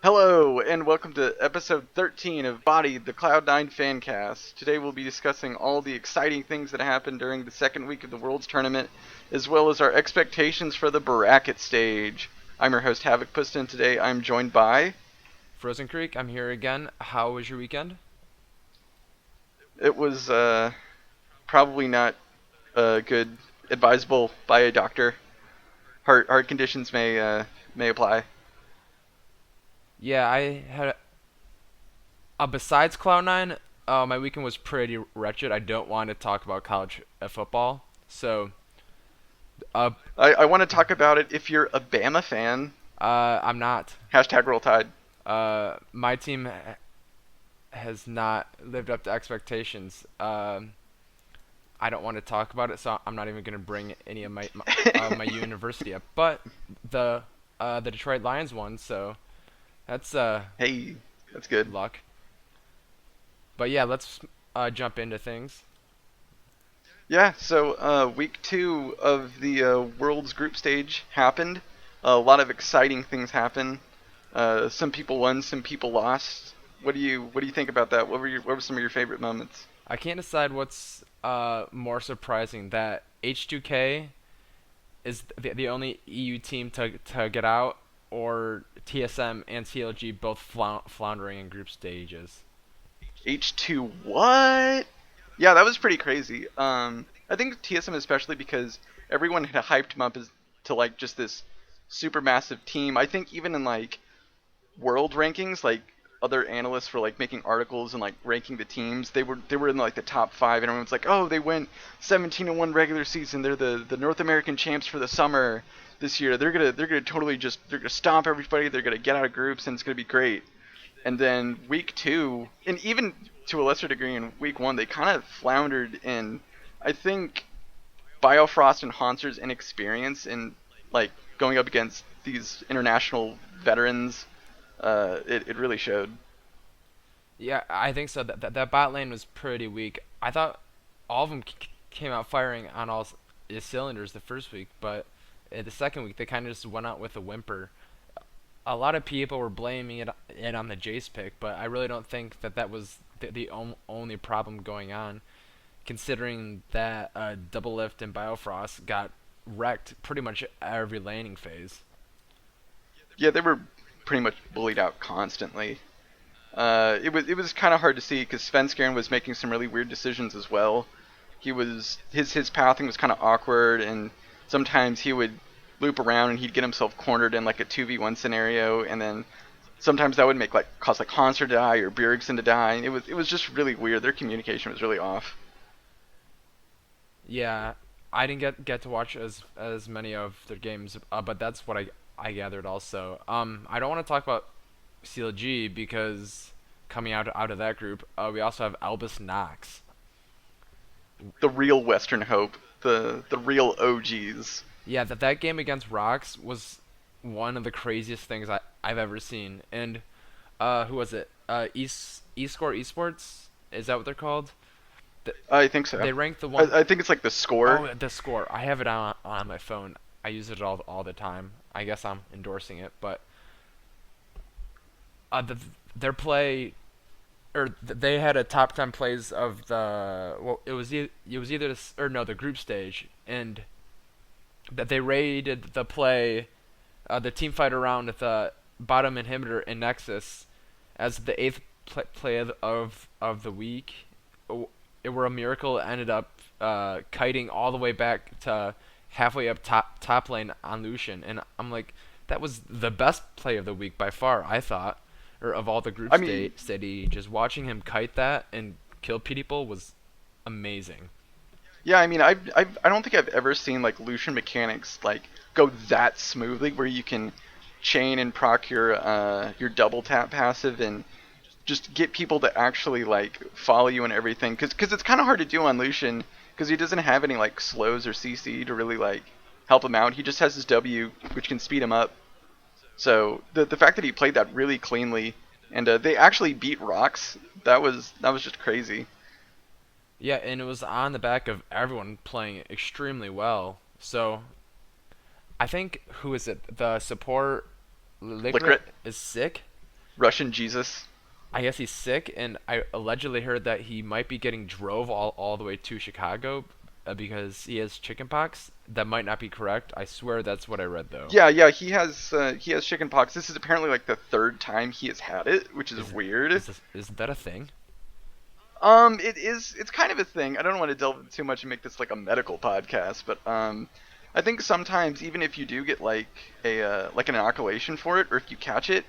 Hello, and welcome to episode 13 of Body, the Cloud9 Fancast. Today we'll be discussing all the exciting things that happened during the second week of the Worlds Tournament, as well as our expectations for the bracket stage. I'm your host, havokpus, and today I'm joined by... Frozencreek, I'm here again. How was your weekend? It was probably not good, advisable by a doctor. Heart conditions may apply. Yeah, I had. Besides Cloud9, my weekend was pretty wretched. I don't want to talk about college football, so uh, I want to talk about it if you're a Bama fan. I'm not. Hashtag Roll Tide. My team has not lived up to expectations. I don't want to talk about it, so I'm not even going to bring any of my university up. But the Detroit Lions won, so that's Hey, that's good. luck. But yeah, let's jump into things. Yeah, so week two of the World's Group Stage happened. A lot of exciting things happened. Some people won, some people lost. What do you think about that? What were some of your favorite moments? I can't decide what's more surprising, that H2K is the only EU team to get out, or TSM and CLG both floundering in group stages. H2 what? Yeah, that was pretty crazy. I think TSM especially because everyone had hyped him up as to like just this super massive team. I think even in like world rankings, like other analysts were like making articles and like ranking the teams. They were in like the top five, and everyone's like, oh, they went 17-1 regular season. They're the North American champs for the summer this year. They're gonna totally just they're gonna stomp everybody. They're gonna get out of groups, and it's gonna be great. And then week two, and even to a lesser degree in week one, they kind of floundered in. I think Biofrost and Haunter's inexperience in like going up against these international veterans, it really showed. Yeah, I think so. That bot lane was pretty weak. I thought all of them came out firing on all cylinders the first week, but the second week they kind of just went out with a whimper. A lot of people were blaming it on the Jace pick, but I really don't think that was the only problem going on, considering that Double Lift and Biofrost got wrecked pretty much every laning phase. Yeah, they were pretty much bullied out constantly. It was kind of hard to see because Svenskeren was making some really weird decisions as well. His pathing was kind of awkward, and sometimes he would loop around and he'd get himself cornered in like a 2v1 scenario, and then sometimes that would make like cause like Hanser to die or Bjergsen to die. And it was just really weird. Their communication was really off. Yeah, I didn't get to watch as many of their games, but that's what I gathered also. I don't want to talk about CLG because coming out of that group, we also have Albus Nox. The real Western Hope, the real OGs. Yeah, that game against Rocks was one of the craziest things I've ever seen. And who was it? Escore Esports, is that what they're called? Th- I think so. They ranked the one I think it's like the score. oh the score. I have it on my phone. I use it all the time. I guess I'm endorsing it, but their play, they had a top 10 plays of the, well, it was either or no, the group stage, and that they rated the play, the team fight around with the bottom inhibitor in Nexus as the eighth play of the week. It were a miracle. It ended up kiting all the way back to halfway up top lane on Lucian, and I'm like, that was the best play of the week by far, I thought, or of all the group I mean, stage. Just watching him kite that and kill people was amazing. yeah, I mean, I don't think I've ever seen like Lucian mechanics like go that smoothly, where you can chain and proc your double tap passive and just get people to actually like follow you and everything. Because it's kind of hard to do on Lucian because he doesn't have any like slows or CC to really like help him out. He just has his W, which can speed him up. So the fact that he played that really cleanly and they actually beat Rocks, that was just crazy. Yeah, and it was on the back of everyone playing extremely well. So I think, who is it? The support Licrit Liquid. is sick. Russian Jesus. I guess he's sick, and I allegedly heard that he might be getting drove all the way to Chicago because he has chickenpox. That might not be correct. I swear that's what I read though. Yeah, he has chickenpox. This is apparently like the third time he has had it, which is Is weird. isn't that a thing? It is. It's kind of a thing. I don't want to delve into too much and make this like a medical podcast, but I think sometimes even if you do get like an inoculation for it, or if you catch it,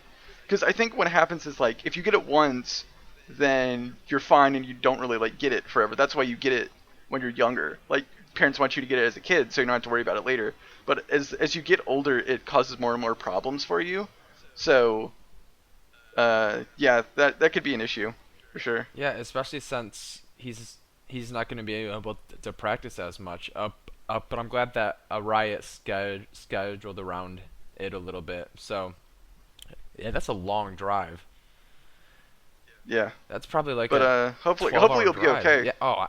because I think what happens is like if you get it once, then you're fine and you don't really like get it forever. That's why you get it when you're younger. Like parents want you to get it as a kid, so you don't have to worry about it later. But as you get older, it causes more and more problems for you. So yeah, that could be an issue for sure. Yeah, especially since he's not going to be able to practice as much. But I'm glad that a riot scheduled around it a little bit. So yeah, that's a long drive. Yeah. That's probably like But a hopefully 12-hour you'll be drive. okay. Yeah. Oh,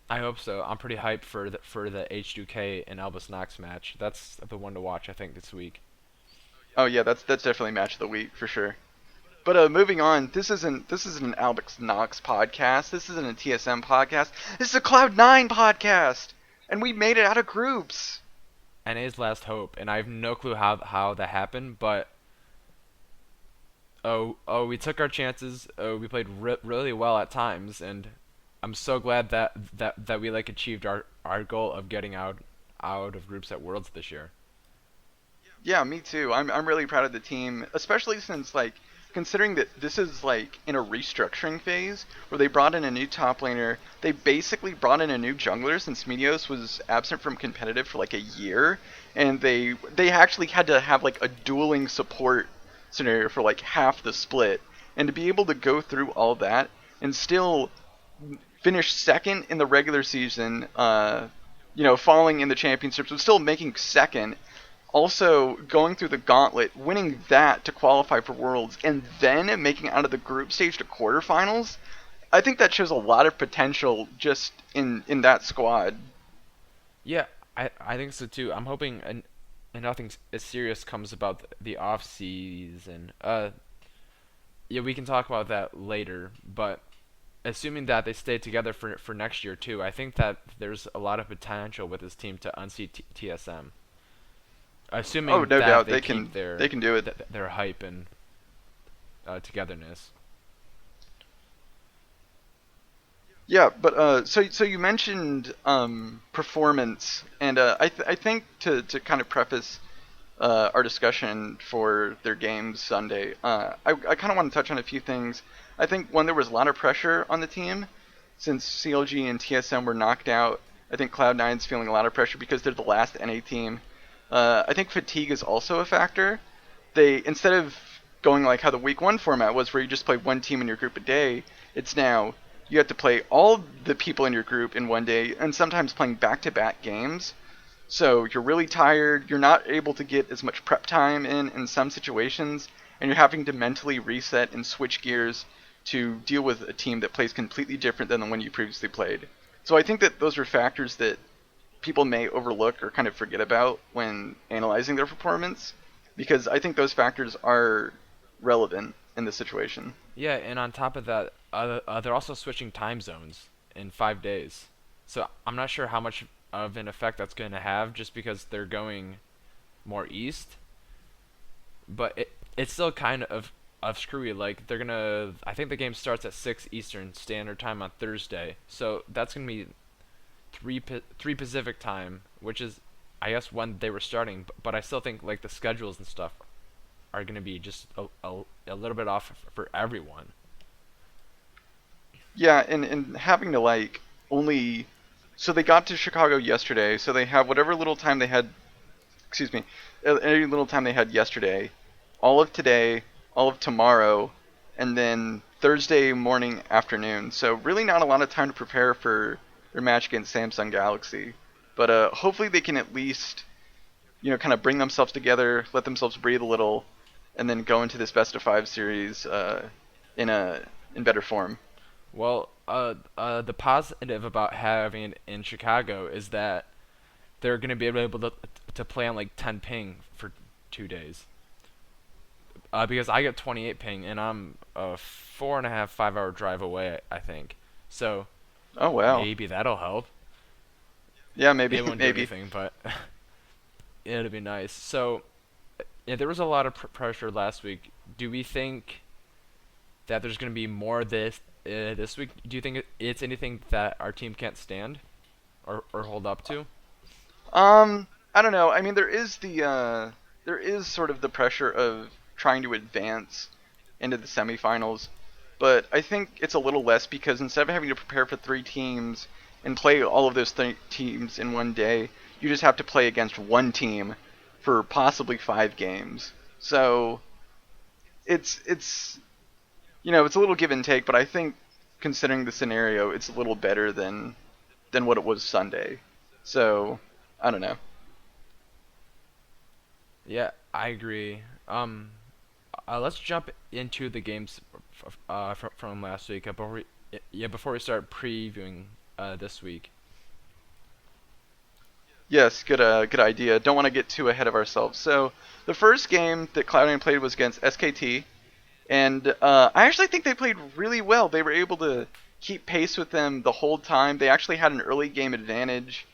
I hope so. I'm pretty hyped for the H2K and Albus Nox match. That's the one to watch I think this week. Oh yeah, that's definitely match of the week for sure. But moving on, this isn't an Albus Nox podcast. This isn't a TSM podcast. This is a Cloud9 podcast, and we made it out of groups. NA's last hope, and I have no clue how that happened, but we took our chances. We played really well at times, and I'm so glad that we like achieved our goal of getting out of groups at Worlds this year. Yeah, me too. I'm really proud of the team, especially since like considering that this is like in a restructuring phase where they brought in a new top laner. They basically brought in a new jungler since Meteos was absent from competitive for like a year, and they actually had to have like a dueling support scenario for like half the split, and to be able to go through all that and still finish second in the regular season, falling in the championships, but still making second, also going through the gauntlet, winning that to qualify for Worlds, and then making it out of the group stage to quarterfinals. I think that shows a lot of potential just in that squad. Yeah, I think so too. I'm hoping and nothing as serious comes about the off season. Yeah, we can talk about that later, but assuming that they stay together for next year too, I think that there's a lot of potential with this team to unseat TSM. Oh, Assuming no that doubt they keep they can do it. their hype and togetherness. Yeah, but so you mentioned performance, and I think to kind of preface our discussion for their game Sunday, I kind of want to touch on a few things. I think one, there was a lot of pressure on the team since CLG and TSM were knocked out. I think Cloud9's feeling a lot of pressure because they're the last NA team. I think fatigue is also a factor. They, instead of going like how the week one format was, where you just play one team in your group a day, it's now you have to play all the people in your group in one day, and sometimes playing back-to-back games. So you're really tired. You're not able to get as much prep time in some situations, and you're having to mentally reset and switch gears to deal with a team that plays completely different than the one you previously played. So I think that those are factors that people may overlook or kind of forget about when analyzing their performance, because I think those factors are relevant in this situation. Yeah, and on top of that, they're also switching time zones in 5 days. So I'm not sure how much of an effect that's going to have, just because they're going more east. But it's still kind of screwy. Like I think the game starts at 6 Eastern Standard Time on Thursday. So that's gonna be three Pacific time, which is I guess when they were starting. But I still think like the schedules and stuff are gonna be just a little bit off for everyone. Yeah, and having to like only, so they got to Chicago yesterday, so they have whatever little time they had, excuse me, any little time they had yesterday, all of today, all of tomorrow, and then Thursday morning, afternoon. So really not a lot of time to prepare for their match against Samsung Galaxy. But hopefully they can at least, kind of bring themselves together, let themselves breathe a little, and then go into this best of five series in better form. Well, the positive about having it in Chicago is that they're gonna be able to play on like 10 ping for 2 days. because I get 28 ping and I'm a 4.5 5 hour drive away, I think. So Oh wow. maybe that'll help. Yeah, maybe It won't do maybe. anything, but it'll be nice. So yeah, there was a lot of pressure last week. Do we think that there's going to be more this week? Do you think it's anything that our team can't stand or hold up to? I don't know. I mean, there is sort of the pressure of trying to advance into the semifinals, but I think it's a little less because instead of having to prepare for three teams and play all of those teams in one day, you just have to play against one team for possibly 5 games. So it's it's a little give and take, but I think considering the scenario, it's a little better than what it was Sunday. So I don't know. Yeah, I agree. Let's jump into the games from last week before we start previewing this week. Yes, good idea. Don't want to get too ahead of ourselves. So the first game that Cloud9 played was against SKT, and I actually think they played really well. They were able to keep pace with them the whole time. They actually had an early game advantage.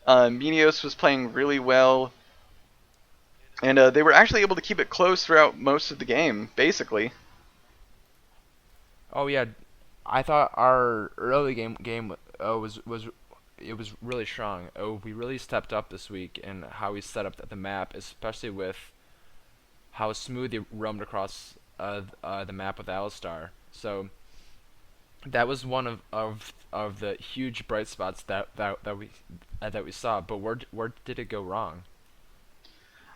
Minios was playing really well, and they were actually able to keep it close throughout most of the game, basically. Oh yeah, I thought our early game was it was really strong. Oh, we really stepped up this week in how we set up the map, especially with how smooth he roamed across the map with Alistar. So that was one of the huge bright spots that we saw. But where did it go wrong?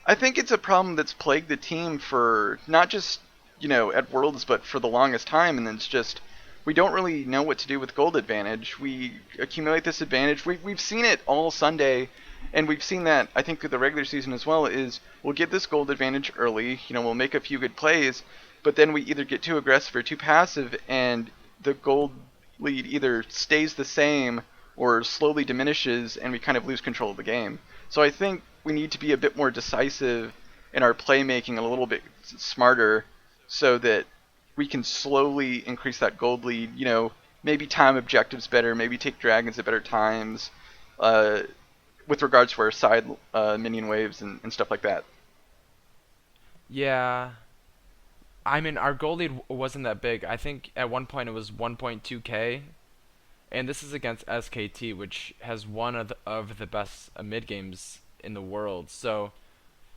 I think it's a problem that's plagued the team for not just, at Worlds, but for the longest time, and it's just we don't really know what to do with gold advantage. We accumulate this advantage. We've seen it all Sunday, and we've seen that, I think, through the regular season as well, is we'll get this gold advantage early, we'll make a few good plays, but then we either get too aggressive or too passive, and the gold lead either stays the same or slowly diminishes, and we kind of lose control of the game. So I think we need to be a bit more decisive in our playmaking and a little bit smarter so that we can slowly increase that gold lead. Maybe time objectives better, maybe take dragons at better times, uh, with regards to our side minion waves and stuff like that. Yeah, I mean our goal lead wasn't that big. I think at one point it was 1.2k, and this is against SKT, which has one of the best mid games in the world. So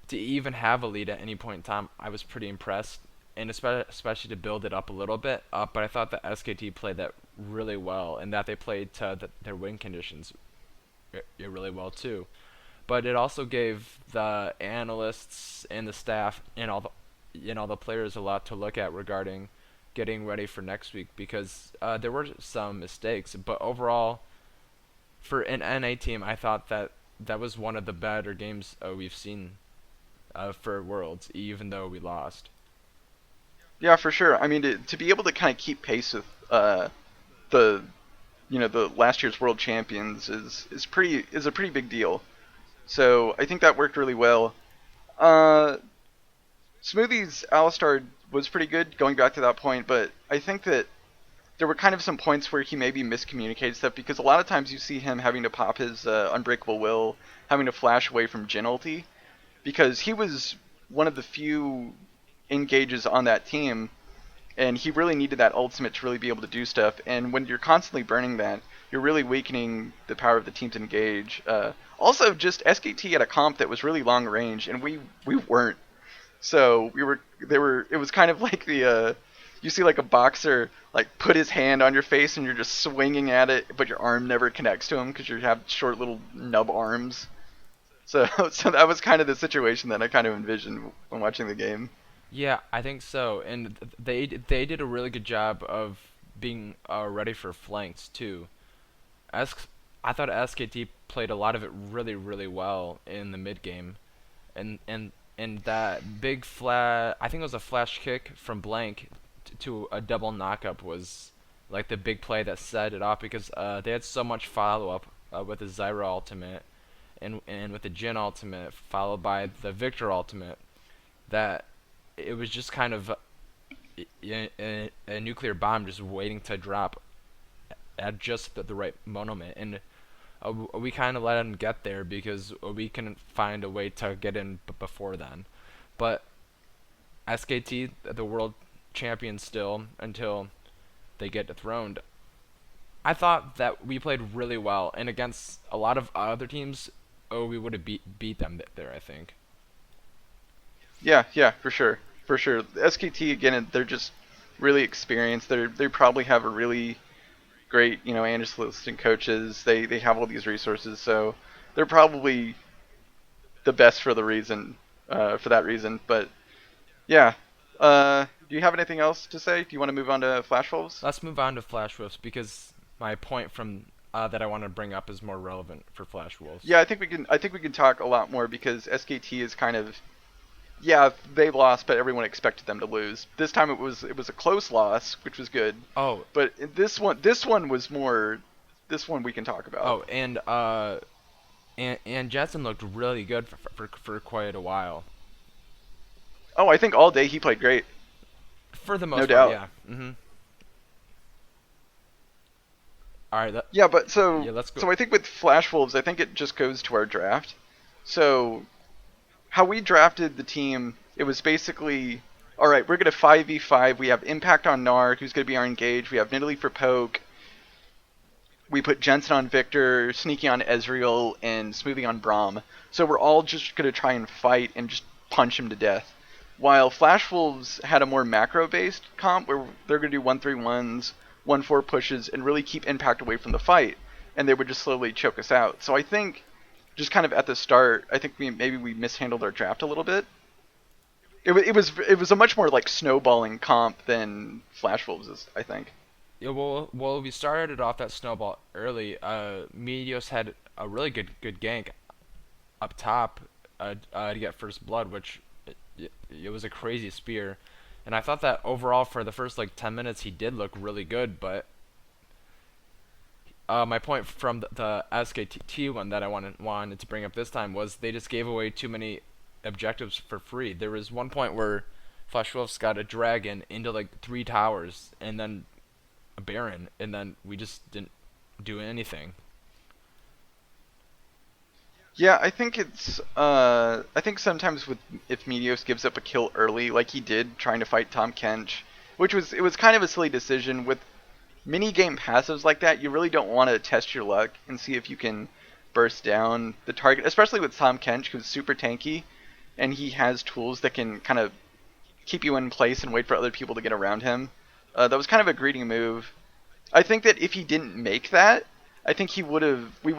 to even have a lead at any point in time, I was pretty impressed, and especially to build it up a little bit. But I thought that SKT played that really well, and that they played to their win conditions really well too. But it also gave the analysts and the staff and all the players a lot to look at regarding getting ready for next week because there were some mistakes. But overall, for an NA team, I thought that that was one of the better games we've seen for Worlds, even though we lost. Yeah, for sure. I mean, to be able to kind of keep pace with the the last year's world champions is a pretty big deal. So I think that worked really well. Uh, Smoothie's Alistar was pretty good going back to that point, but I think that there were kind of some points where he maybe miscommunicated stuff because a lot of times you see him having to pop his Unbreakable Will, having to flash away from Jin ulti, because he was one of the few engages on that team, and he really needed that ultimate to really be able to do stuff. And when you're constantly burning that, you're really weakening the power of the team to engage. Also, just SKT had a comp that was really long range, and we weren't. So it was kind of like the you see like a boxer like put his hand on your face and you're just swinging at it, but your arm never connects to him because you have short little nub arms. So so that was kind of the situation that I kind of envisioned when watching the game. Yeah, I think so, and they did a really good job of being ready for flanks too. As I thought SKT played a lot of it really well in the mid game, and that big flat I think it was a flash kick from Blank to a double knockup was like the big play that set it off because they had so much follow up with the Zyra ultimate and with the Jin ultimate followed by the Victor ultimate that it was just kind of a nuclear bomb just waiting to drop at just the right moment, and we kind of let him get there because we couldn't find a way to get in before then. But SKT, the world champion still until they get dethroned. I thought that we played really well, and against a lot of other teams, we would have beat them there. I think. Yeah, yeah, for sure, for sure. The SKT again, they're just really experienced. They probably have a really great, Anderson assistant coaches. They have all these resources, so they're probably the best for that reason. But yeah, do you have anything else to say? Do you want to move on to Flash Wolves? Let's move on to Flash Wolves because my point from that I want to bring up is more relevant for Flash Wolves. Yeah, I think we can. I think we can talk a lot more because SKT is kind of, yeah, they lost, but everyone expected them to lose. This time it was a close loss, which was good. Oh, But this one was more. This one we can talk about. oh, and Jetson looked really good for quite a while. Oh, I think all day he played great, For the no most part, doubt. yeah. All right, Yeah, but so yeah, let's go. so I think with Flash Wolves, I think it just goes to our draft. So how we drafted the team, it was basically, all right, we're gonna 5v5. We have Impact on Narc, who's gonna be our engage. We have Nidalee for Poke. We put Jensen on Victor, Sneaky on Ezreal, and Smoothie on Braum. So we're all just gonna try and fight and just punch him to death. While Flash Wolves had a more macro-based comp where they're gonna do 1-3-1s, 1-4 pushes, and really keep Impact away from the fight, and they would just slowly choke us out. So I think just kind of at the start, I think we mishandled our draft a little bit. It was a much more like snowballing comp than Flash Wolves is, I think. Yeah, well, we started off that snowball early. Meteos had a really good gank up top to get first blood, which it was a crazy spear. And I thought that overall for the first like 10 minutes he did look really good, but my point from the SKT one that I wanted to bring up this time was they just gave away too many objectives for free. There was one point where Flash Wolves got a dragon into like 3 towers and then a baron, and then we just didn't do anything. Yeah, I think I think sometimes with if Meteos gives up a kill early, like he did trying to fight Tom Kench, it was kind of a silly decision with mini game passives like that. You really don't want to test your luck and see if you can burst down the target, especially with Tom Kench, who's super tanky, and he has tools that can kind of keep you in place and wait for other people to get around him. That was kind of a greedy move. I think that if he didn't make that, I think we would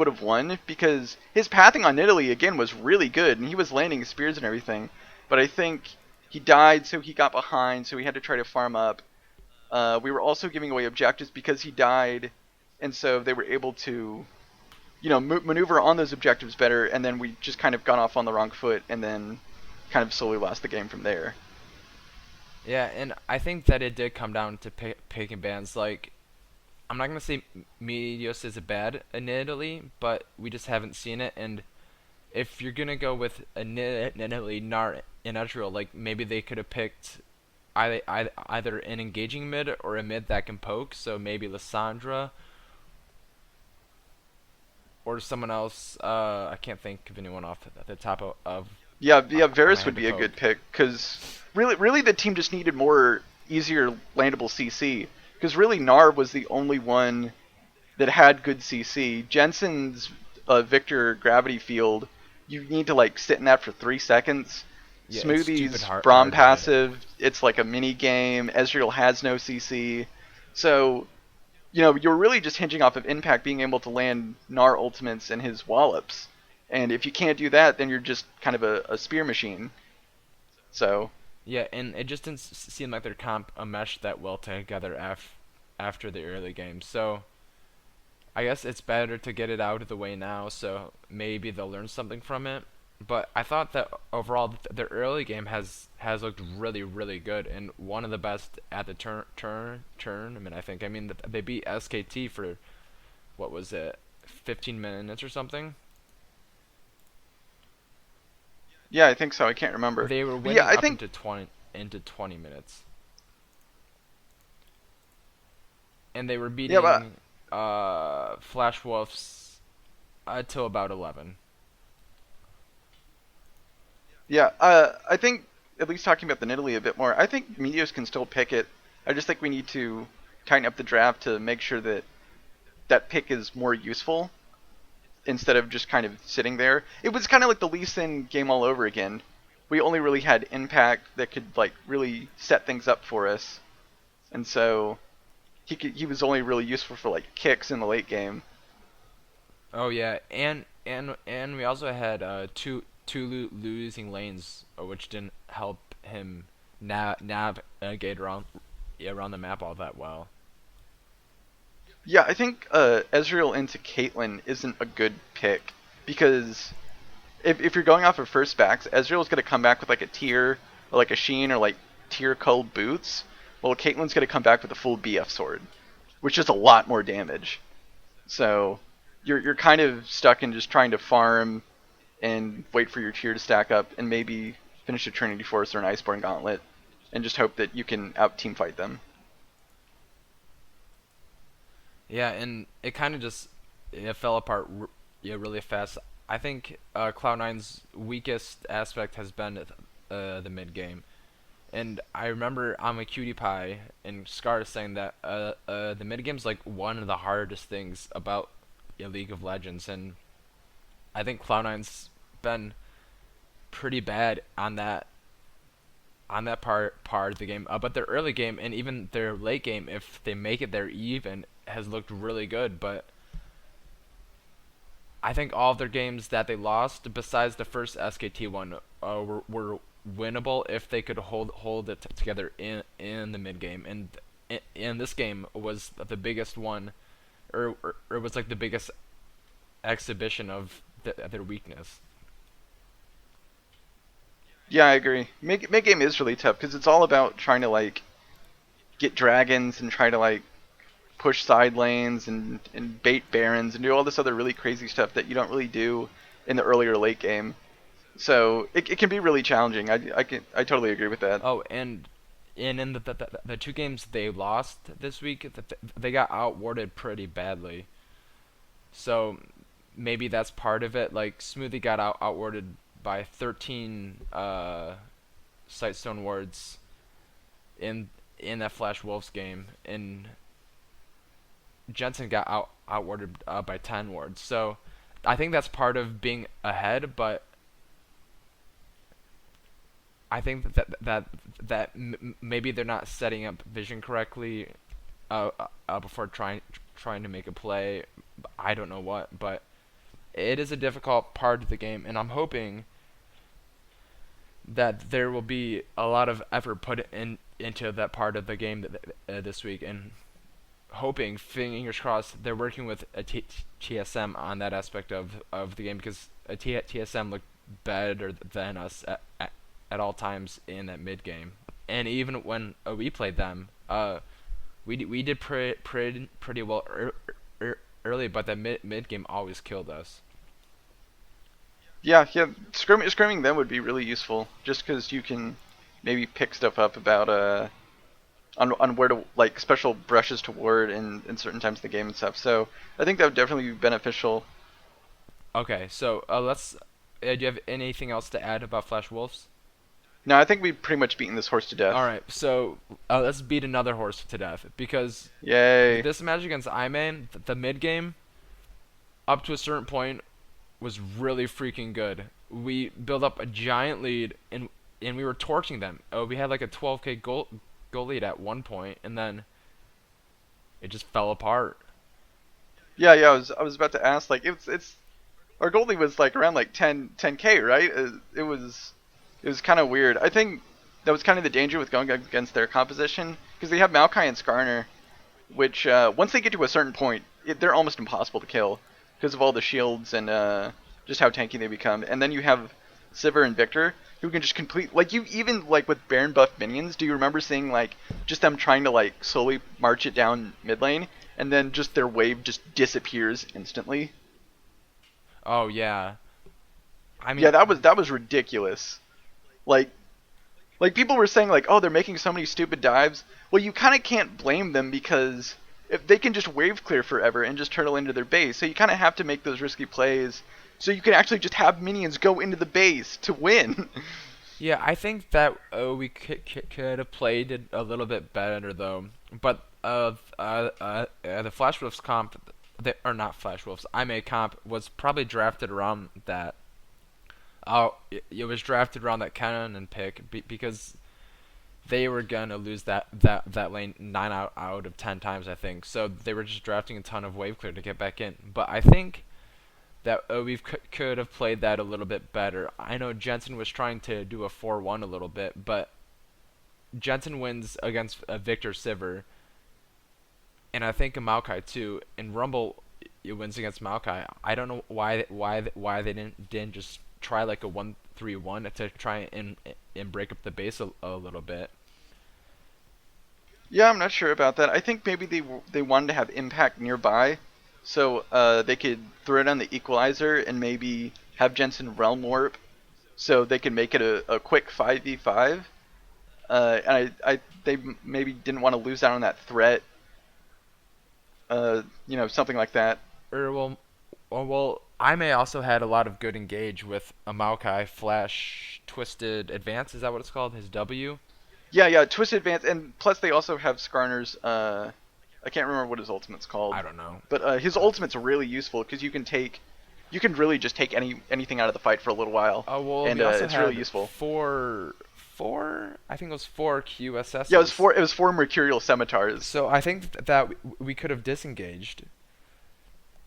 have won because his pathing on Italy again was really good and he was landing spears and everything. But I think he died, so he got behind, so he had to try to farm up. We were also giving away objectives because he died, and so they were able to, maneuver on those objectives better. And then we just kind of got off on the wrong foot, and then kind of slowly lost the game from there. Yeah, and I think that it did come down to picking bands. Like, I'm not gonna say Meteos is bad in Italy, but we just haven't seen it. And if you're gonna go with a Italy, Nar, and Ezreal, like maybe they could have picked either an engaging mid or a mid that can poke. So maybe Lissandra or someone else. I can't think of anyone off the top of Yeah, yeah, on my Varus would head to be a poke. good pick because really the team just needed more easier landable CC because really Nar was the only one that had good CC. Jensen's Victor gravity field, you need to like sit in that for 3 seconds. Yeah, it's stupid Smoothie's Braum hard to hit. passive, it's like a mini game. Ezreal has no CC, so you're really just hinging off of Impact being able to land Gnar ultimates and his wallops. And if you can't do that, then you're just kind of a spear machine. So, Yeah, and it just didn't seem like their comp meshed that well together after the early game. So I guess it's better to get it out of the way now, so maybe they'll learn something from it. But I thought that overall their early game has looked really good and one of the best at the tournament. I think. I mean they beat SKT for what was it, 15 minutes or something. yeah, I think so. I can't remember. They were But yeah, winning I up think into 20 into 20 minutes, and they were Yeah, but beating Flash Wolves till about 11. yeah, I think at least talking about the Nidalee a bit more, I think Meteos can still pick it. I just think we need to tighten up the draft to make sure that that pick is more useful instead of just kind of sitting there. It was kind of like the Lee Sin game all over again. We only really had impact that could like really set things up for us, and so he was only really useful for like kicks in the late game. Oh yeah, and we also had losing lanes, which didn't help him navigate around the map all that well. Yeah, I think Ezreal into Caitlyn isn't a good pick because if you're going off of first backs, Ezreal's going to come back with like a tier or like a Sheen or like tier culled boots, while Caitlyn's going to come back with a full BF sword, which is a lot more damage. So you're kind of stuck in just trying to farm and wait for your tier to stack up and maybe finish a Trinity Force or an Iceborne Gauntlet and just hope that you can out team fight them. Yeah, and it kind of just it fell apart yeah, really fast. I think Cloud9's weakest aspect has been the mid game. And I remember I'm a cutie pie and Scar saying that the mid game's like one of the hardest things about League of Legends, and I think Cloud9's been pretty bad on that part of the game. But their early game and even their late game, if they make it there even, has looked really good. But I think all of their games that they lost, besides the first SKT one, were winnable if they could hold it together in the mid game. And in this game was the biggest one, or was like the biggest exhibition of their weakness. Yeah, I agree. Mid game is really tough because it's all about trying to like get dragons and try to like push side lanes and bait barons and do all this other really crazy stuff that you don't really do in the earlier late game. So it can be really challenging. I totally agree with that. Oh, and in the two games they lost this week, they got outwarded pretty badly. So maybe that's part of it. Like Smoothie got outwarded by 13 Sightstone wards in that Flash Wolves game, and Jensen got outwarded by 10 wards. So I think that's part of being ahead, but I think that maybe they're not setting up vision correctly before trying to make a play. I don't know what, but it is a difficult part of the game, and I'm hoping that there will be a lot of effort put into that part of the game this week, and hoping, fingers crossed, they're working with a TSM on that aspect of the game, because a TSM looked better than us at all times in that mid game, and even when we played them, we did pretty well early, but that mid game always killed us. Yeah, yeah. Scrimming them would be really useful, just because you can maybe pick stuff up about on where to like special brushes to ward in certain times of the game and stuff. So I think that would definitely be beneficial. Okay, so let's. Do you have anything else to add about Flash Wolves? No, I think we've pretty much beaten this horse to death. All right, so let's beat another horse to death, because Yay. this match against Imane, the mid game, up to a certain point, was really freaking good. We built up a giant lead, and we were torching them. We had like a 12k goal lead at one point, and then it just fell apart. Yeah, yeah. I was about to ask like it's our goalie was like around like 10k, right? It was kind of weird. I think that was kind of the danger with going against their composition because they have Maokai and Skarner, which once they get to a certain point, they're almost impossible to kill because of all the shields and just how tanky they become. And then you have Sivir and Victor who can just complete like you even like with Baron buff minions. Do you remember seeing like just them trying to like slowly march it down mid lane and then just their wave just disappears instantly? Oh yeah, I Yeah, mean, that was ridiculous. Like Like people were saying like, oh, they're making so many stupid dives. Well, you kind of can't blame them because if they can just wave clear forever and just turtle into their base, so you kind of have to make those risky plays so you can actually just have minions go into the base to win. Yeah, I think that we could have played it a little bit better though. But the Flash Wolves comp, or not Flash Wolves, I made comp was probably drafted around that. It was drafted around that cannon pick because they were gonna lose that lane 9 out of 10 times, I think. So they were just drafting a ton of wave clear to get back in. But I think that we could have played that a little bit better. I know Jensen was trying to do a 4-1 a little bit, but Jensen wins against Victor Sivir, and I think Maokai too. And Rumble it wins against Maokai. I don't know why they didn't just try like a 1-3-1 to try and break up the base a little bit. Yeah, I'm not sure about that. I think maybe they wanted to have impact nearby, so they could throw it on the equalizer and maybe have Jensen realm warp, so they could make it a quick 5v5. And they maybe didn't want to lose out on that threat. Something like that. Or well, I may also had a lot of good engage with a Maokai Flash Twisted Advance. Is that what it's called? His W. Yeah, yeah, Twisted Advance, and plus they also have Skarner's. I can't remember what his ultimate's called, I don't know. but his ultimate's really useful because you can really just take anything out of the fight for a little while, Oh well, and we also it's had really useful. four. I think it was four QSSs. Yeah, it was four Mercurial Scimitars. So I think that we could have disengaged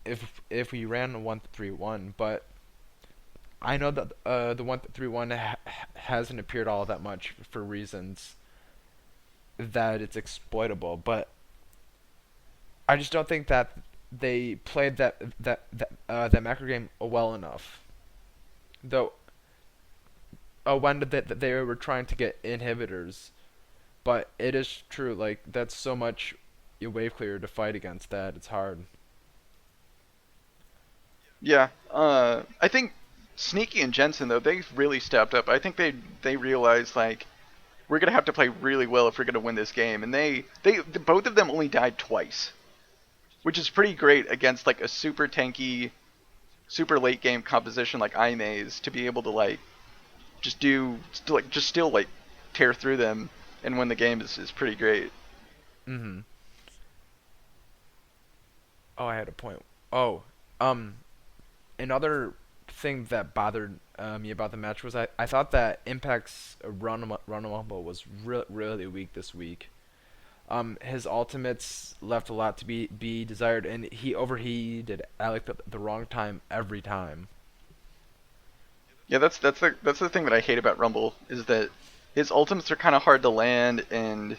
if we ran a 1-3-1, but I know that the 1-3-1 hasn't appeared all that much for reasons that it's exploitable, but I just don't think that they played that macro game well enough. Though when they were trying to get inhibitors, but it is true like that's so much wave clear to fight against that it's hard. Yeah, I think Sneaky and Jensen though they really stepped up. I think they realized like we're gonna have to play really well if we're gonna win this game, and they both of them only died twice, which is pretty great against like a super tanky, super late game composition like Aime's to be able to like just still like tear through them and win the game is pretty great. Mhm. Oh, I had a point. Oh, um, another thing that bothered me about the match was I thought that Impact's run rumble was really weak this week. His ultimates left a lot to be desired, and he overheated at like the wrong time every time. Yeah, that's the thing that I hate about Rumble is that his ultimates are kind of hard to land, and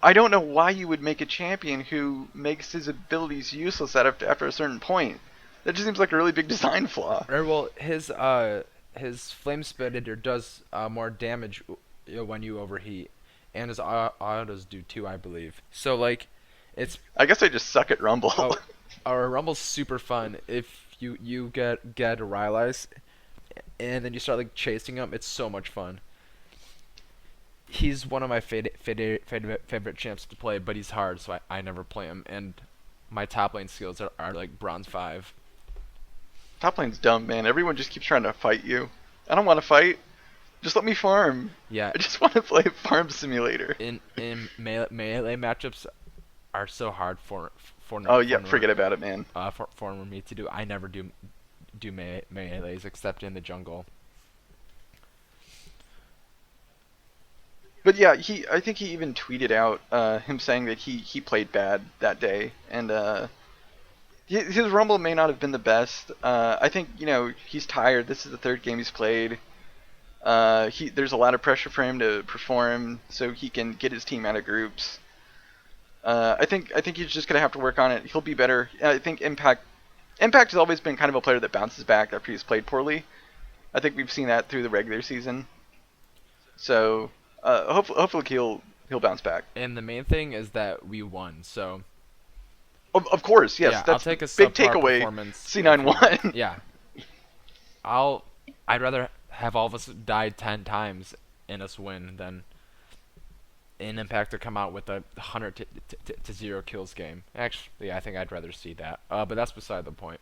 I don't know why you would make a champion who makes his abilities useless after a certain point. That just seems like a really big design flaw. Or well, his flame spitter does more damage when you overheat, and his autos do too, I believe. So like, it's I guess I just suck at Rumble. oh, our Rumble's super fun if you get a Rylai's, and then you start like chasing him. It's so much fun. He's one of my favorite champs to play, but he's hard, so I never play him. And my top lane skills are like bronze 5. Top lane's dumb, man. Everyone just keeps trying to fight you. I don't want to fight. Just let me farm. Yeah, I just want to play Farm Simulator. in melee matchups are so hard Oh yeah, forget about it, man. for me to do. I never do melees except in the jungle. But yeah, I think he even tweeted out him saying that he played bad that day, and his Rumble may not have been the best. I think he's tired. This is the third game he's played. There's a lot of pressure for him to perform so he can get his team out of groups. I think he's just gonna have to work on it. He'll be better. I think Impact has always been kind of a player that bounces back after he's played poorly. I think we've seen that through the regular season. So hopefully he'll bounce back. And the main thing is that we won. So Of course, yes. yeah, That's I'll take a big subpar takeaway. performance. C9 won. Yeah, I'd rather have all of us died 10 times and us win than an Impact to come out with a 100 to 0 kills game. Actually, I think I'd rather see that. But that's beside the point.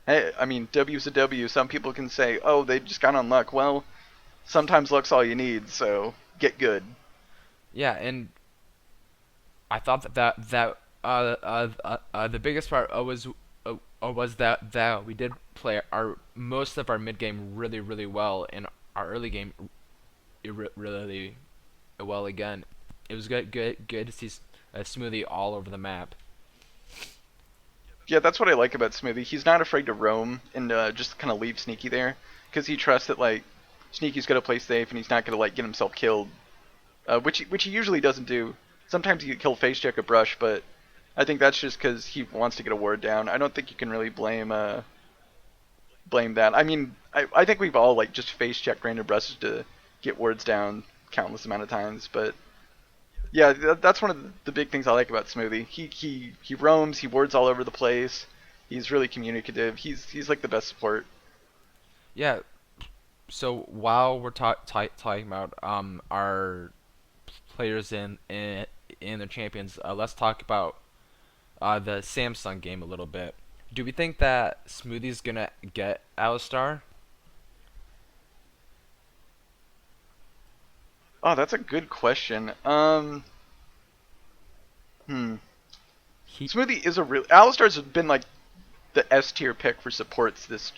Hey, I mean, W's a W. Some people can say, oh, they just got on luck. Well, sometimes luck's all you need, so get good. Yeah, and I thought that the biggest part was that we did play our most of our mid game really well, and our early game really well again. It was good to see Smoothie all over the map. Yeah, that's what I like about Smoothie. He's not afraid to roam and just kind of leave Sneaky there, because he trusts that like Sneaky's gonna play safe and he's not gonna like get himself killed, which he usually doesn't do. Sometimes he can kill face check a brush, but I think that's just because he wants to get a ward down. I don't think you can really blame that. I mean, I think we've all like just face checked random brushes to get wards down countless amount of times, but yeah, that's one of the big things I like about Smoothie. He roams, he wards all over the place. He's really communicative. He's like the best support. Yeah. So while we're talking about our players in the champions, let's talk about the Samsung game a little bit. Do we think that Smoothie's gonna get Alistar? Oh, that's a good question. Hmm. He, Smoothie is a real. Alistar's been like the S tier pick for supports this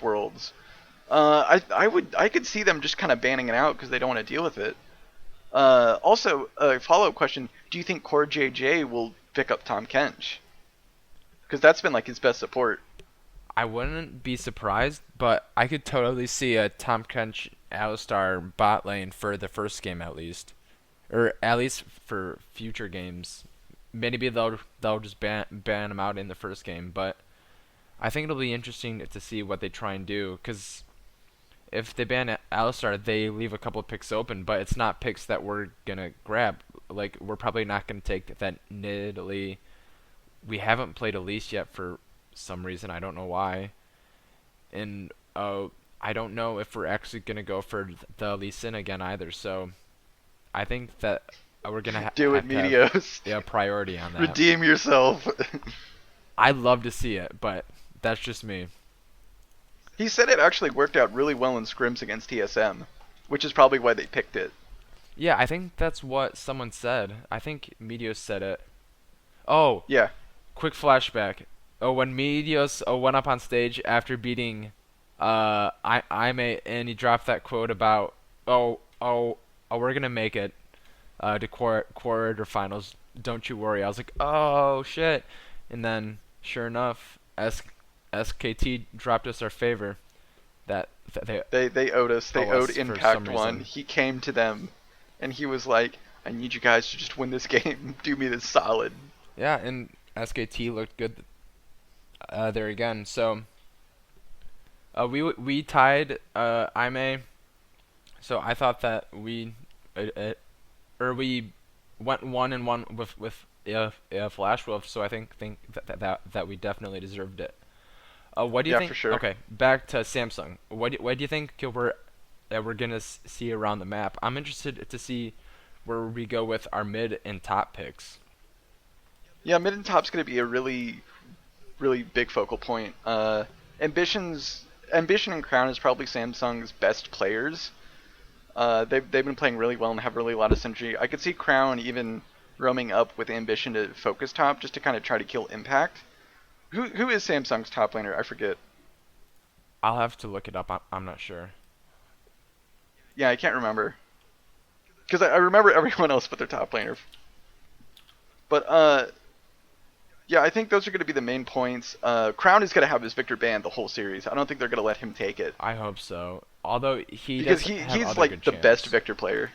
world's. I could see them just kind of banning it out because they don't want to deal with it. Also, a follow-up question: do you think Core JJ will pick up Tom Kench? Because that's been like his best support. I wouldn't be surprised, but I could totally see a Tom Kench Alistar bot lane for the first game at least, or at least for future games. Maybe they'll just ban him out in the first game, but I think it'll be interesting to see what they try and do. Because if they ban Alistar, they leave a couple of picks open, but it's not picks that we're gonna grab. Like we're probably not gonna take that Nidalee. We haven't played Elise yet for some reason. I don't know why. And I don't know if we're actually gonna go for the Lee Sin again either. So I think that we're gonna Do it, have to have Meteos. priority on that. Redeem yourself. I'd love to see it, but that's just me. He said it actually worked out really well in scrims against TSM, which is probably why they picked it. Yeah, I think that's what someone said. I think Meteos said it. Oh, Yeah. quick flashback. Oh, when Meteos went up on stage after beating Ime, and he dropped that quote about we're gonna make it to quarterfinals. Don't you worry. I was like, oh shit, and then sure enough, SKT dropped us our favor. That They owed us. They owe us owed for Impact some one. reason. He came to them, and he was like, "I need you guys to just win this game. Do me this solid." Yeah, and SKT looked good there again. So we tied Ime. So I thought that we went 1-1 with Flash Wolf. So I think that we definitely deserved it. What do you Yeah, think? for sure. Okay, back to Samsung. What do you think we're gonna see around the map? I'm interested to see where we go with our mid and top picks. Yeah, mid and top's gonna be a really big focal point. Ambition and Crown is probably Samsung's best players. They've been playing really well and have really a lot of synergy. I could see Crown even roaming up with Ambition to focus top just to kind of try to kill Impact. Who is Samsung's top laner? I forget. I'll have to look it up. I'm not sure. Yeah, I can't remember. Because I remember everyone else but their top laner. But yeah, I think those are going to be the main points. Crown is going to have his Victor banned the whole series. I don't think they're going to let him take it. I hope so. Although he Because does have he's other like good the best champs. Victor player.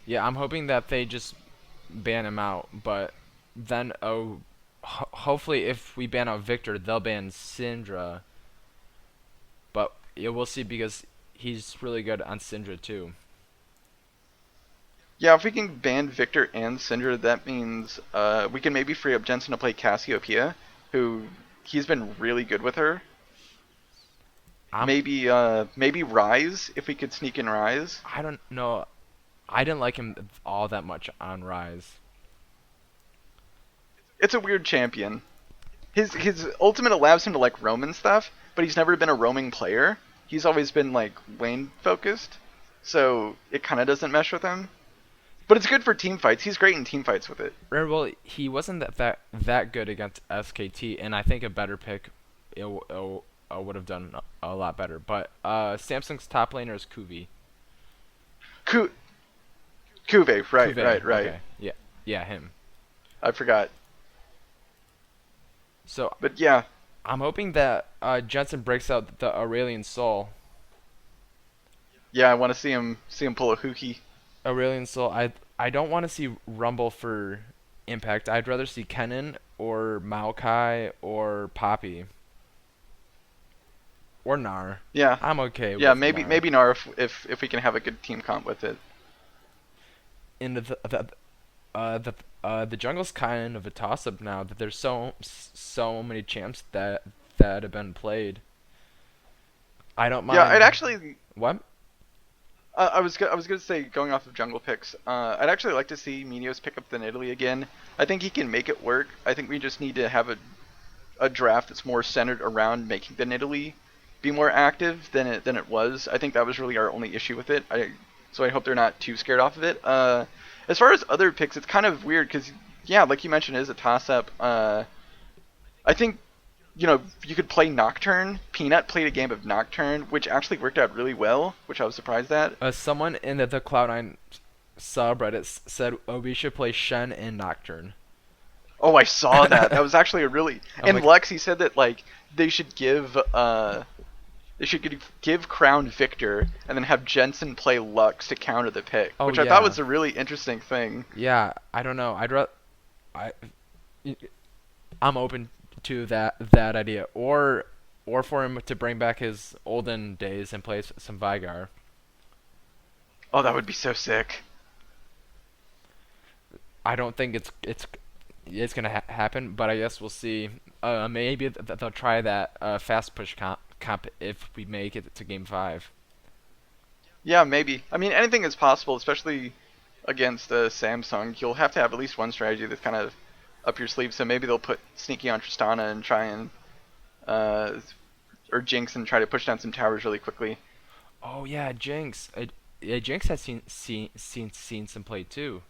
Yeah, I'm hoping that they just ban him out. But then, hopefully, if we ban out Victor, they'll ban Syndra. But yeah, we'll see because he's really good on Syndra too. Yeah, if we can ban Victor and Syndra, that means we can maybe free up Jensen to play Cassiopeia, who he's been really good with her. I'm maybe Rise if we could sneak in Rise. I don't know. I didn't like him all that much on Rise. It's a weird champion. His ultimate allows him to like roam and stuff, but he's never been a roaming player. He's always been like lane focused, so it kind of doesn't mesh with him. But it's good for team fights. He's great in team fights with it. Well, he wasn't that good against SKT, and I think a better pick would have done a lot better. But Samsung's top laner is Kuvi. Ku Kuve, right, Kuve, right, right. okay, yeah, yeah, him. I forgot. So But yeah, I'm hoping that Jensen breaks out the Aurelian Soul. yeah, I want to see him pull a hookie. Aurelian Soul. I don't want to see Rumble for Impact. I'd rather see Kennen or Maokai or Poppy or Gnar. Yeah, I'm okay yeah, with maybe Gnar. maybe Nara if we can have a good team comp with it. And the jungle's kind of a toss up now that there's so many champs that have been played. I don't mind. Yeah, I'd actually What? I was gonna say, going off of jungle picks, I'd actually like to see Minos pick up the Nidalee again. I think he can make it work. I think we just need to have a draft that's more centered around making the Nidalee be more active than it was. I think that was really our only issue with it. So I hope they're not too scared off of it. As far as other picks, it's kind of weird because yeah, like you mentioned, it is a toss up. I think you could play Nocturne. Peanut played a game of Nocturne, which actually worked out really well, which I was surprised at. Someone in the Cloud9 subreddit said, "Oh, we should play Shen and Nocturne." Oh, I saw that. That was actually a really. I'm And like, Lux, he said that like they should give Crown Victor and then have Jensen play Lux to counter the pick, Oh, which I thought yeah. was a really interesting thing. Yeah, I don't know. I, I'm open to that idea, or for him to bring back his olden days and play some Vigar. Oh, that would be so sick. I don't think it's gonna happen, but I guess we'll see. Maybe they'll try that fast push comp if we make it to game 5. Yeah, maybe. I mean, anything is possible, especially against Samsung. You'll have to have at least one strategy that's kind of up your sleeve. So maybe they'll put Sneaky on Tristana and try and or Jinx and try to push down some towers really quickly. Oh yeah, Jinx. Yeah, Jinx has seen some play too.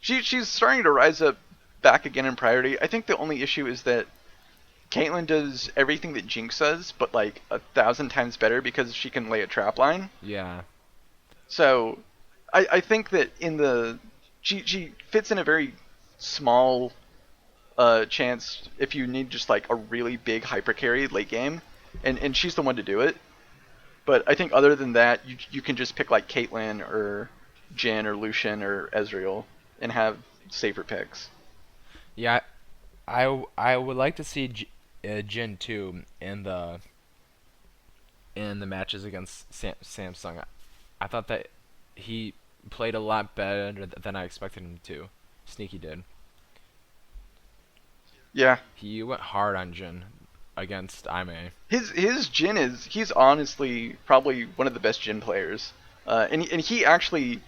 She's starting to rise up back again in priority. I think the only issue is that Caitlyn does everything that Jinx does, but like 1,000 times better because she can lay a trap line. Yeah. So I think that she fits in a very small chance if you need just like a really big hyper carry late game, and she's the one to do it. But I think other than that, you can just pick like Caitlyn or Jhin or Lucian or Ezreal and have safer picks. Yeah, I would like to see Jin too in the matches against Samsung. I thought that he played a lot better than I expected him to. Sneaky did. Yeah, He went hard on Jin against Ime. his Jhin he's honestly probably one of the best Jhin players, and he actually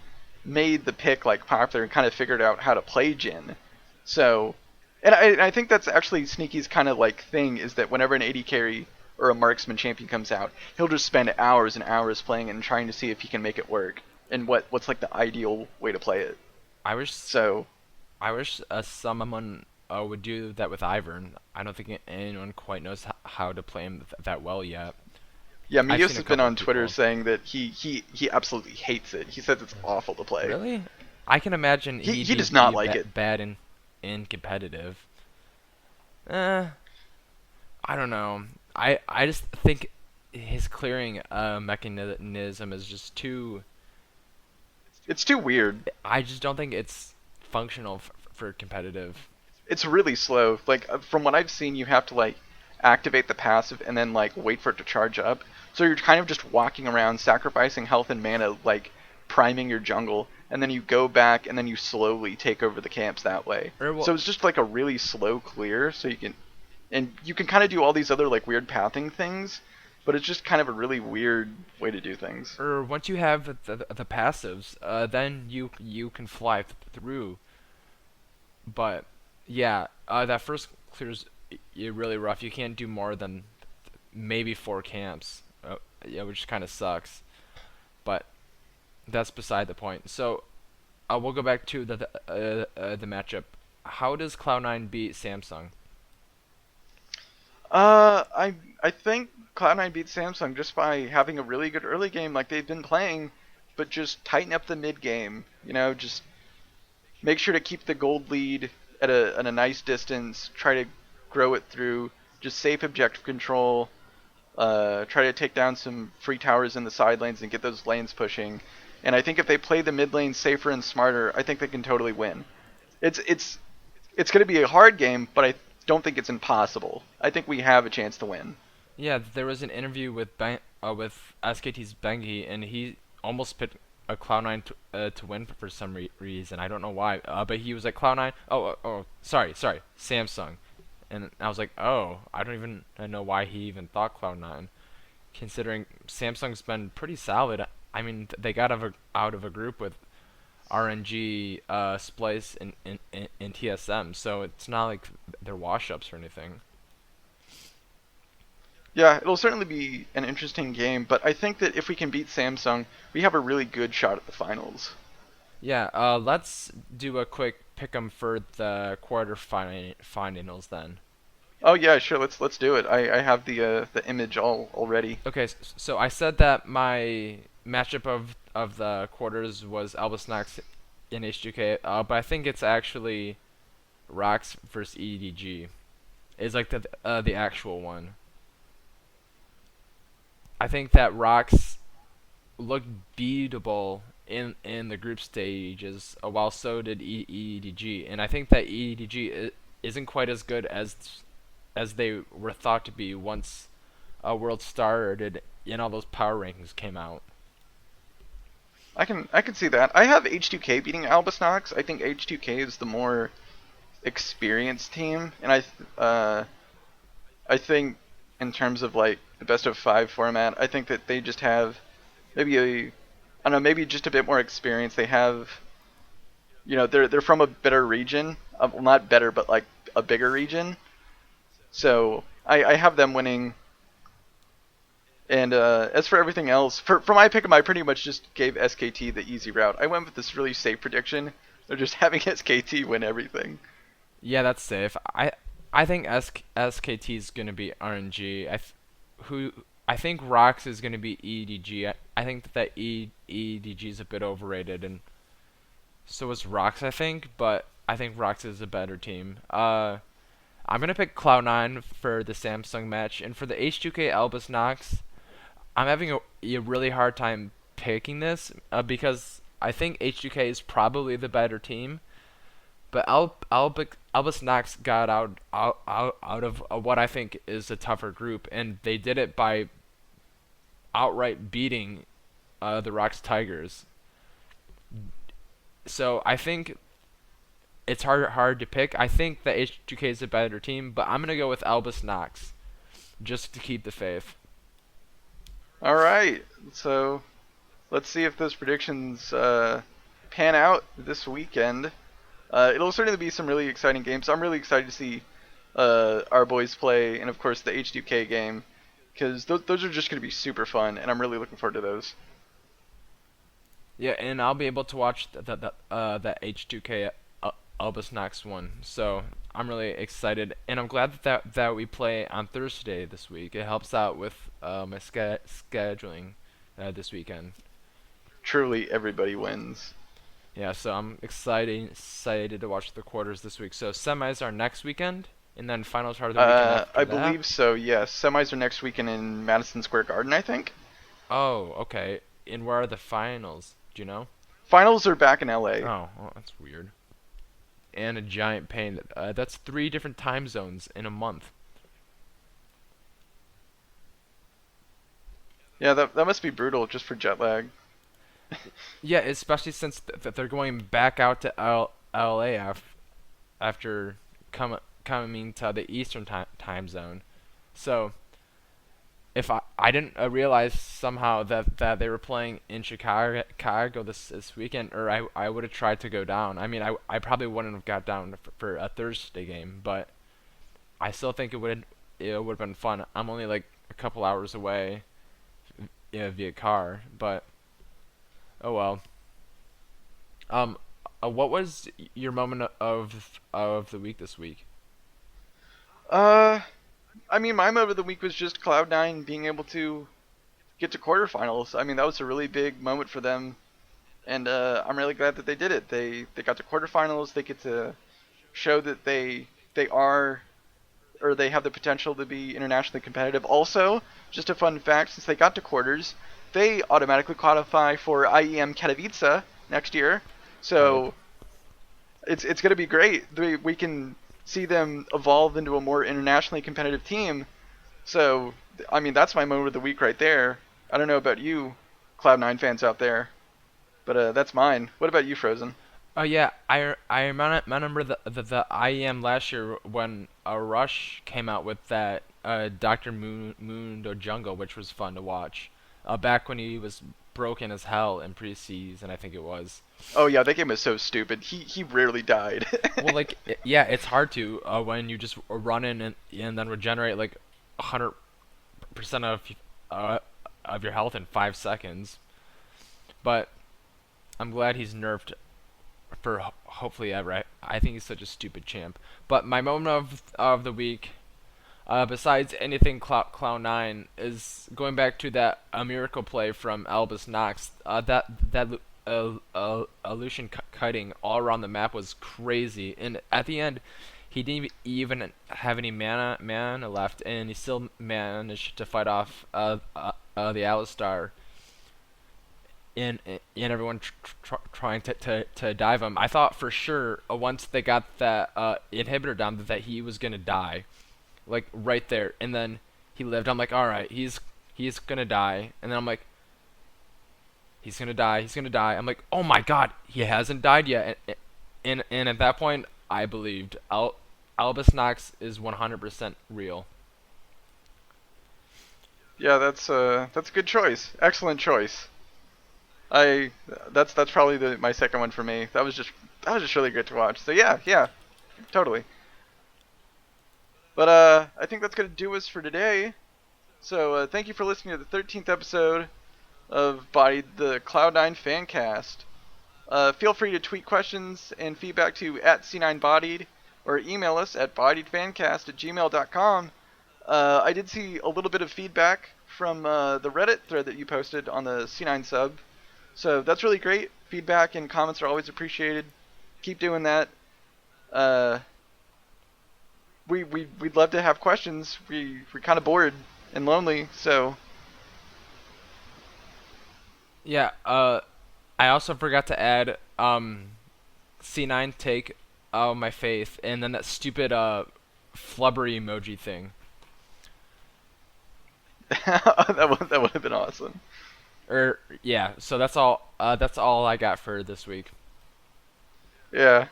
made the pick like popular and kind of figured out how to play Jhin. So, and I think that's actually Sneaky's kind of like thing is that whenever an AD carry or a marksman champion comes out, he'll just spend hours and hours playing and trying to see if he can make it work and what's like the ideal way to play it. I wish So, I wish someone would do that with Ivern. I don't think anyone quite knows how to play him that well yet. yeah, I've Meteos seen a has been couple on Twitter people. saying that he absolutely hates it. He says it's awful to play. Really? I can imagine He does not like it. bad in competitive. I don't know. I just think his clearing mechanism is just too. It's too weird. I just don't think it's functional for competitive. It's really slow. Like from what I've seen, you have to like activate the passive and then like wait for it to charge up. So you're kind of just walking around, sacrificing health and mana, like priming your jungle, and then you go back and then you slowly take over the camps that way. So it's just like a really slow clear. So you can kind of do all these other like weird pathing things, but it's just kind of a really weird way to do things. Or once you have the passives, then you can fly through. But yeah, that first clear's really rough. You can't do more than maybe 4 camps, yeah, which kind of sucks. But that's beside the point. So we'll go back to the matchup. How does Cloud9 beat Samsung? I think Cloud9 beat Samsung just by having a really good early game like they've been playing, but just tighten up the mid game. Just make sure to keep the gold lead at a nice distance. Try to grow it through just safe objective control. Try to take down some free towers in the side lanes and get those lanes pushing. And I think if they play the mid lane safer and smarter, I think they can totally win. It's going to be a hard game, but I don't think it's impossible. I think we have a chance to win. Yeah, there was an interview with SKT's Bengi, and he almost picked a Cloud9 to win for some reason. I don't know why. But he was like Cloud9. Oh, sorry, Samsung. And I was like, oh, I don't even know why he even thought Cloud9, considering Samsung's been pretty solid. I mean, they got out of a group with RNG, Splice, and TSM, so it's not like they're wash-ups or anything. Yeah, it'll certainly be an interesting game, but I think that if we can beat Samsung, we have a really good shot at the finals. Yeah, let's do a quick pick'em for the finals then. Oh yeah, sure. Let's do it. I have the image all already. Okay, so I said that my matchup of the quarters was Albus Nox in H2K, but I think it's actually Rox versus EDG. Is like the actual one. I think that Rox looked beatable in the group stages, while so did EDG, and I think that EDG isn't quite as good as they were thought to be once World started and all those power rankings came out. I can see that. I have H2K beating Albus Nox. I think H2K is the more experienced team, and I think in terms of like the best of 5 format, I think that they just have maybe I don't know, maybe just a bit more experience. They have, they're from a better region, well, not better, but like a bigger region. So I have them winning. And as for everything else, for my pick 'em, I pretty much just gave SKT the easy route. I went with this really safe prediction of just having SKT win everything. Yeah, that's safe. I think SKT is gonna be RNG. I think Rox is gonna be EDG. I think that EDG is a bit overrated, and so is Rox. I think, but I think Rox is a better team. I'm gonna pick Cloud9 for the Samsung match, and for the H2K Albus Nox, I'm having a really hard time picking this because I think H2K is probably the better team, but Albus Nox got out of what I think is a tougher group, and they did it by outright beating the Rox Tigers. So I think it's hard to pick. I think that H2K is a better team, but I'm gonna go with Albus Nox just to keep the faith. All right, so let's see if those predictions pan out this weekend. It'll certainly be some really exciting games. I'm really excited to see our boys play, and of course the H2K game, because those are just going to be super fun, and I'm really looking forward to those. Yeah, and I'll be able to watch that H2K Albus Nox one. So I'm really excited, and I'm glad that we play on Thursday this week. It helps out with my scheduling this weekend. Truly, everybody wins. Yeah, so I'm excited to watch the quarters this week. So semis are next weekend, and then finals are the weekend after I that. believe so. Yes, semis are next weekend in Madison Square Garden, I think. Oh, okay. And where are the finals? Do you know? Finals are back in LA. Oh, well, that's weird. And a giant pain. That's 3 different time zones in a month. Yeah, that must be brutal just for jet lag. Yeah, especially since they're going back out to LA after coming to the Eastern time zone. So if I didn't realize somehow that they were playing in Chicago this weekend, or I would have tried to go down. I mean, I probably wouldn't have got down for a Thursday game, but I still think it would have been fun. I'm only like a couple hours away, via car, but oh well. Um, what was your moment of the week this week? Uh, I mean, my moment of the week was just Cloud9 being able to get to quarterfinals. I mean, that was a really big moment for them, and I'm really glad that they did it. They got to quarterfinals. They get to show that they are, or they have the potential to be internationally competitive. Also, just a fun fact: since they got to quarters, they automatically qualify for IEM Katowice next year. Hype. So it's going to be great. We can see them evolve into a more internationally competitive team. So, I mean, that's my moment of the week right there. I don't know about you, Cloud9 fans out there, but that's mine. What about you, Frozen? Oh yeah, I remember the IEM last year when Rush came out with that Doctor Mundo Jungle, which was fun to watch. Back when he was broken as hell in preseason, I think it was. Oh yeah, that game is so stupid. He rarely died. Well, like yeah, it's hard to when you just run in and then regenerate like 100% uh, of your health in 5 seconds. But I'm glad he's nerfed for hopefully ever. I think he's such a stupid champ. But my moment of the week, besides anything Cloud9, is going back to that a miracle play from Albus Nox. That illusion cutting all around the map was crazy, and at the end, he didn't even have any mana left, and he still managed to fight off the Alistar and everyone trying to dive him. I thought for sure once they got that inhibitor down that he was gonna die, like right there, and then he lived. I'm like, all right, he's gonna die, and then I'm like, he's gonna die, he's gonna die. I'm like, oh my god, he hasn't died yet, and at that point, I believed Albus Nox is 100% real. Yeah, that's a good choice. Excellent choice. I that's probably my second one for me. That was just really good to watch. So yeah, yeah, totally. But I think that's gonna do us for today. So thank you for listening to the 13th episode of the Cloud9 Fancast. Feel free to tweet questions and feedback to @C9Bodied or email us at bodiedfancast@gmail.com. I did see a little bit of feedback from the Reddit thread that you posted on the C9 sub. So that's really great. Feedback and comments are always appreciated. Keep doing that. Uh, we'd love to have questions. We're kind of bored and lonely, so Yeah. I also forgot to add C9 take my faith, and then that stupid flubbery emoji thing. that would have been awesome. Or yeah, so that's all. That's all I got for this week. Yeah.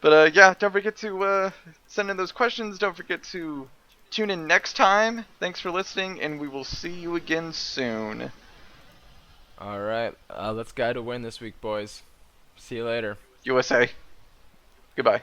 But yeah, don't forget to send in those questions. Don't forget to tune in next time. Thanks for listening, and we will see you again soon. All right, let's go to win this week, boys. See you later. USA. Goodbye.